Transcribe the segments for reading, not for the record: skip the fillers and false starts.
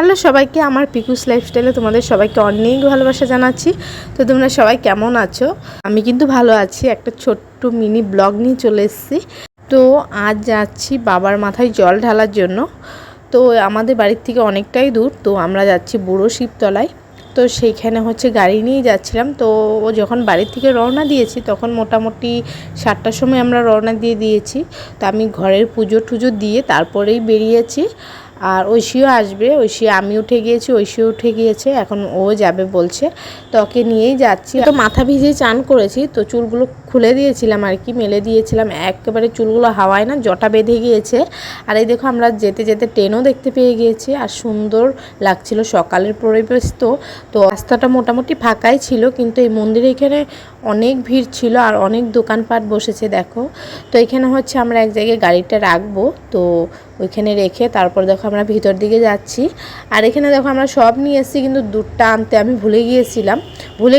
Hello সবাইকে, আমার পিকুস লাইফস্টাইলে তোমাদের সবাইকে অনেক ভালোবাসা জানাচ্ছি। তো তোমরা সবাই কেমন আছো? আমি কিন্তু ভালো আছি। একটা ছোট্ট মিনি ব্লগ নিয়ে চলে এসেছি। তো আজ যাচ্ছি বাবার মাথায় জল ঢালার জন্য। তো আমাদের বাড়ির থেকে অনেকটাই দূর, তো আমরা যাচ্ছি বুড়ো শিবতলায়। তো সেইখানে গাড়ি নিয়ে যাচ্ছিলাম। তো ও যখন বাড়ির থেকে রওনা দিয়েছি তখন মোটামুটি 7টার সময় আমরা রওনা দিয়েছি। তো আমি ঘরের পুজো টুজো দিয়ে তারপরেই বেরিয়েছি। আর ঐশীও আসবে, ঐশী আমি উঠে গিয়েছি, ঐশীও উঠে গিয়েছে, এখন ও যাবে বলছে। তো ওকে নিয়েই যাচ্ছি। তো মাথা ভিজিয়ে চান করেছি, তো চুলগুলো খুলে দিয়েছিলাম আর কি, মেলে দিয়েছিলাম। একেবারে চুলগুলো হাওয়ায় না জটা বেঁধে গিয়েছে। আর এই দেখো আমরা যেতে যেতে ট্রেনও দেখতে পেয়ে গিয়েছি। আর সুন্দর লাগছিল সকালের পরিবেশ। তো রাস্তাটা মোটামুটি ফাঁকাই ছিল, কিন্তু এই মন্দিরে এখানে অনেক ভিড় ছিল আর অনেক দোকানপাট বসেছে দেখো। তো এখানে আমরা এক জায়গায় গাড়িটা রাখবো, তো ওইখানে রেখে তারপর দেখো আমরা ভিতর দিকে যাচ্ছি। আর এখানে দেখো আমরা সব নিয়ে এসেছি, কিন্তু দুধটা আনতে আমি ভুলে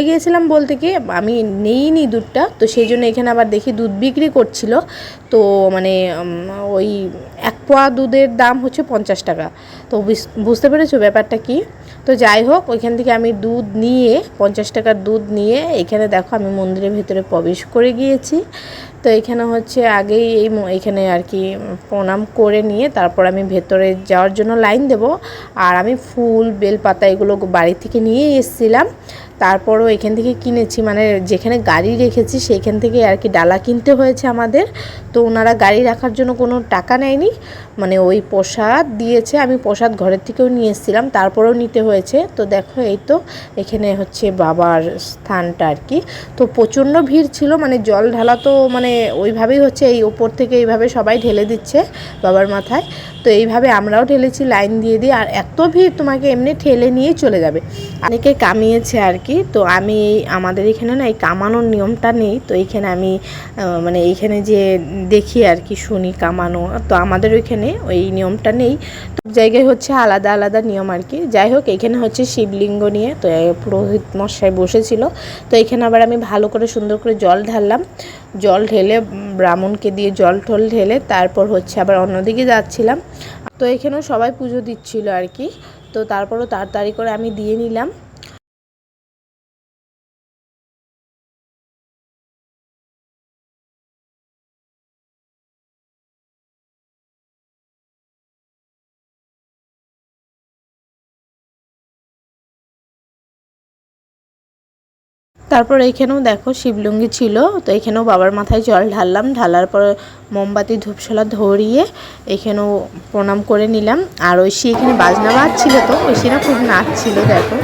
গিয়েছিলাম বলতে কি আমি নেইনি দুধটা। তো সেই জন্য এখানে আবার দেখি দুধ বিক্রি করছিল। তো মানে ওই 1 পোয়া দুধের দাম 50 টাকা। তো বুঝতে পেরেছো ব্যাপারটা কি? তো যাই হোক, ওইখান থেকে আমি দুধ নিয়ে 50 টাকার দুধ নিয়ে এখানে দেখো আমি মন্দিরের ভেতরে প্রবেশ করে গিয়েছি। তো এখানে আগেই এইখানে আর কি প্রণাম করে নিয়ে তারপর আমি ভেতরে যাওয়ার জন্য লাইন দেব। আর আমি ফুল বেলপাতা এগুলো বাড়ি থেকে নিয়ে এসেছিলাম। তারপরও এখান থেকে কিনেছি, মানে যেখানে গাড়ি রেখেছি সেইখান থেকে আর কি ডালা কিনতে হয়েছে আমাদের। তো ওনারা গাড়ি রাখার জন্য কোনো টাকা নেয়নি, মানে ওই প্রসাদ দিয়েছে। আমি প্রসাদ ঘরের থেকেও নিয়ে এসেছিলাম, তারপরেও নিতে হয়েছে। তো দেখো এই তো এখানে বাবার স্থানটা আর কি। তো প্রচণ্ড ভিড় ছিল, মানে জল ঢালা তো মানে ওইভাবেই এই ওপর থেকে এইভাবে সবাই ঢেলে দিচ্ছে বাবার মাথায়। তো এইভাবে আমরাও ঢেলেছি লাইন দিয়ে দিয়ে। আর এত ভিড় তোমাকে এমনি ঠেলে নিয়ে চলে যাবে। অনেকে কামিয়েছে আর কি। তো আমি আমাদের এখানে না এই কামানোর নিয়মটা নেই। তো এইখানে আমি মানে এইখানে যে দেখি আর কি শুনি কামানো, তো আমাদের ওইখানে ওই নিয়মটা নেই। তো জায়গায় আলাদা আলাদা নিয়ম আর কি। যাই হোক, এখানে শিবলিঙ্গ নিয়ে তো পুরোহিত মশাই বসেছিল। তো এখানে আবার আমি ভালো করে সুন্দর করে জল ঢাললাম। জল ঢেলে ব্রাহ্মণকে দিয়ে জল টল ঢেলে তারপর আবার অন্যদিকে যাচ্ছিলাম। তো এখানেও সবাই পুজো দিচ্ছিল আর কি। তো তারপরও তাড়াতাড়ি করে আমি দিয়ে নিলাম। তারপর এইখানেও দেখো শিবলিঙ্গ ছিল। তো এখানেও বাবার মাথায় জল ঢাললাম, ঢালার পর মোমবাতি ধূপশালা ধরিয়ে এখানেও প্রণাম করে নিলাম। আর ঐশী এখানে বাজনা বাজছিল, তো ঐশীরা খুব নাচছিল দেখো।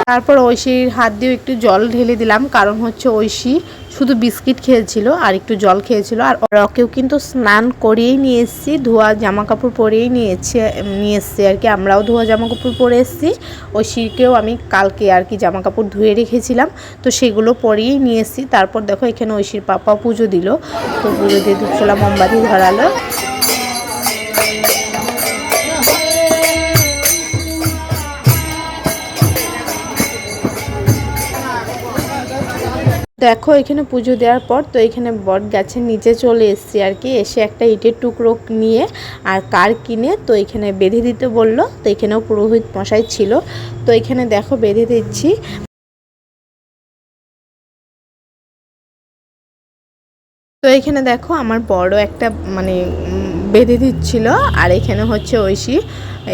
তারপর ঐশীর হাত দিয়ে একটু জল ঢেলে দিলাম, কারণ ঐশী শুধু বিস্কিট খেয়েছিল আর একটু জল খেয়েছিল। আর ওকেও কিন্তু স্নান করিয়েই নিয়ে এসেছি, ধোয়া জামা কাপড় পরেই নিয়ে এসেছি আর কি। আমরাও ধোয়া জামা কাপড় পরে এসেছি। ঐশীকেও আমি কালকে আর কি জামা কাপড় ধুয়ে রেখেছিলাম, তো সেগুলো পরেই নিয়ে এসেছি। তারপর দেখো এখানে ঐশীর পাপা পুজো দিল। তো পুজো দিয়ে ধূপশালা মোমবাতি ধরালো। দেখো এখানে পুজো দেওয়ার পর তো এখানে বট গাছের নিচে চলে এসেছি আর কি। এসে একটা ইটের টুকরো নিয়ে আর কার কিনে তো এখানে বেঁধে দিতে বললো। তো এখানেও পুরোহিত মশাই ছিল। তো এখানে দেখো বেঁধে দিচ্ছি। তো এখানে দেখো আমার বড় একটা মানে বেঁধে দিচ্ছিল। আর এখানে ঐশী,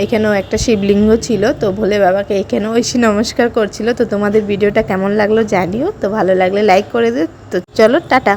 এখানেও একটা শিবলিঙ্গ ছিল। তো ভোলে বাবাকে এখানে ঐশী নমস্কার করছিল। তো তোমাদের ভিডিওটা কেমন লাগলো জানিও। তো ভালো লাগলে লাইক করে দিও। তো চলো টাটা।